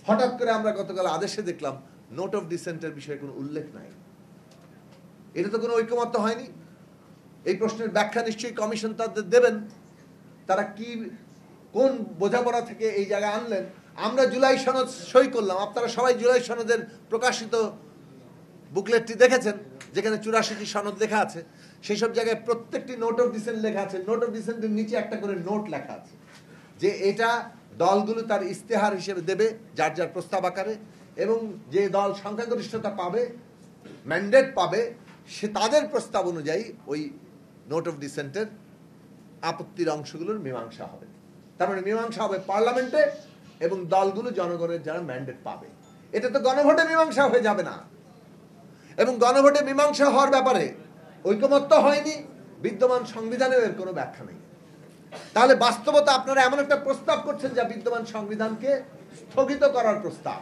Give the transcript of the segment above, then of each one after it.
হঠাৎ করে আমরা গতকাল আদেশে দেখলাম নোট অফ ডিসেন্টের বিষয়ে কোনো উল্লেখ নাই। এটা তো কোনো ঐকমত্য হয়নি। এই প্রশ্নের ব্যাখ্যা নিশ্চয়ই কমিশন তাদের দেবেন, তারা কি কোন বোঝাপড়া থেকে এই জায়গায় আনলেন। আমরা জুলাই সনদ সই করলাম, আপনারা সবাই জুলাই সনদের প্রকাশিত বুকলেটটি দেখেছেন, যেখানে 84টি সনদ লেখা আছে। সেই সব জায়গায় প্রত্যেকটি নোট অফ ডিসেন্ট লেখা আছে। নোট অফ ডিসেন্টের নিচে একটা করে নোট লেখা আছে যে এটা দলগুলো তার ইস্তেহার হিসেবে দেবে যার যার প্রস্তাব আকারে, এবং যে দল সংখ্যাগরিষ্ঠতা পাবে, ম্যান্ডেট পাবে, সে তাদের প্রস্তাব অনুযায়ী ওই নোট অফ ডিসেন্টের আপত্তির অংশগুলোর মীমাংসা হবে। তার মানে মীমাংসা হবে পার্লামেন্টে, এবং দলগুলো জনগণের যারা ম্যান্ডেট পাবে। এটা তো গণভোটে মীমাংসা হয়ে যাবে না, এবং গণভোটে মীমাংসা হওয়ার ব্যাপারে ঐকমত্য হয়নি, বিদ্যমান সংবিধানেও এর কোনো ব্যাখ্যা নেই। তাহলে বাস্তবতা আপনারা এমন একটা প্রস্তাব করছেন যা বিদ্যমান সংবিধানকে স্থগিত করার প্রস্তাব।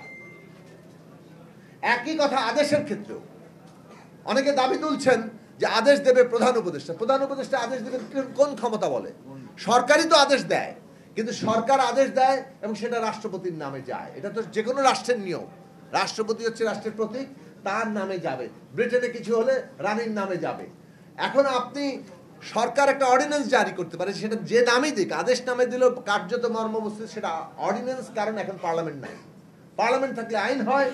একই কথা আদেশের ক্ষেত্রেও অনেকে দাবি তুলছেন যে আদেশ দেবে প্রধান উপদেষ্টা। প্রধান উপদেষ্টা আদেশ দেবে কোন ক্ষমতা বলে? সরকারই তো আদেশ দেয়, কিন্তু সরকার আদেশ দেয় এবং সেটা রাষ্ট্রপতির নামে যায়। এটা তো যে কোনো রাষ্ট্রের নিয়ম। রাষ্ট্রপতি হচ্ছে রাষ্ট্রের প্রতীক, তার নামে যাবে। ব্রিটেনে কিছু হলে রানীর নামে যাবে। এখন আপনি সরকার একটা অর্ডিন্যান্স জারি করতে পারে, সেটা যে নামই দিক, আদেশ নামে দিলেও কার্যত মর্মবস্তু সেটা অর্ডিন্যান্স, কারণ এখন পার্লামেন্ট নাই। পার্লামেন্ট থাকলে আইন হয়,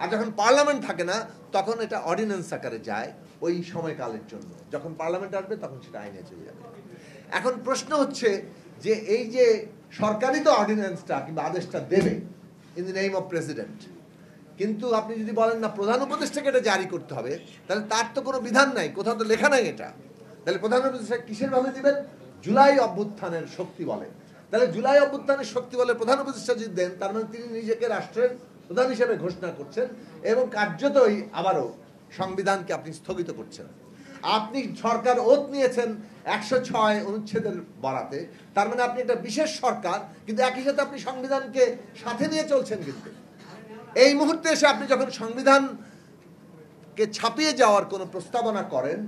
আর যখন পার্লামেন্ট থাকে না তখন এটা অর্ডিন্যান্স আকারে যায় ওই সময়কালের জন্য। যখন পার্লামেন্ট আসবে তখন সেটা আইনে চলে যাবে। এখন প্রশ্ন হচ্ছে যে এই যে সরকারই তো অর্ডিন্যান্সটা কিংবা আদেশটা দেবে in the name of president, কিন্তু আপনি যদি বলেন না প্রধান উপদেষ্টাকে এটা জারি করতে হবে, তাহলে তার তো কোনো বিধান নাই, কোথাও তো লেখা নাই এটা। তাহলে প্রধান উপদেষ্টা কিসের ভাবে দিবেন? জুলাই অভ্যুত্থানের শক্তি বলে। তাহলে জুলাই অভ্যুত্থানের শক্তি বলে প্রধান উপদেষ্টা যদি দেন, তার মানে তিনি নিজেকে রাষ্ট্রের প্রধান হিসেবে ঘোষণা করছেন, এবং কার্যতই আবারও সংবিধানকে আপনি স্থগিত করছেন। আপনি সরকার ওত নিয়েছেন 106 অনুচ্ছেদের বরাতে, তার মানে আপনি একটা বিশেষ সরকার, কিন্তু একই সাথে আপনি সংবিধানকে সাথে নিয়ে চলছেন। কিন্তু এই মুহূর্তে এসে আপনি যখন সংবিধানকে ছাপিয়ে যাওয়ার কোনো প্রস্তাবনা করেন,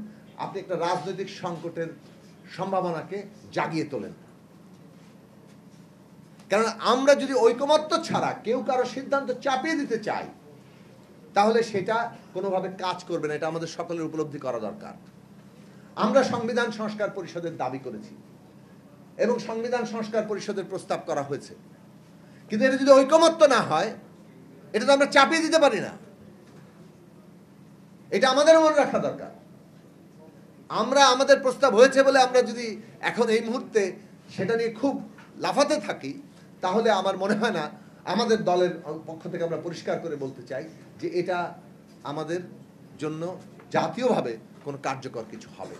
আপনি একটা রাজনৈতিক সংকটের সম্ভাবনাকে জাগিয়ে তোলেন। কারণ আমরা যদি ঐকমত্য ছাড়া কেউ কারো সিদ্ধান্ত চাপিয়ে দিতে চাই, তাহলে সেটা কোনোভাবে কাজ করবে না। এটা আমাদের সকলের উপলব্ধি করা দরকার। আমরা সংবিধান সংস্কার পরিষদের দাবি করেছি এবং সংবিধান সংস্কার পরিষদের প্রস্তাব করা হয়েছে, কিন্তু এটা যদি ঐকমত্য না হয়, এটা তো আমরা চাপিয়ে দিতে পারি না। এটা আমাদের মনে রাখা দরকার। আমরা আমাদের প্রস্তাব হয়েছে বলে আমরা যদি এখন এই মুহূর্তে সেটা নিয়ে খুব লাফাতে থাকি, তাহলে আমার মনে হয় না, আমাদের দলের পক্ষ থেকে আমরা পরিষ্কার করে বলতে চাই যে এটা আমাদের জন্য জাতীয়ভাবে কোনো কার্যকর কিছু হবে।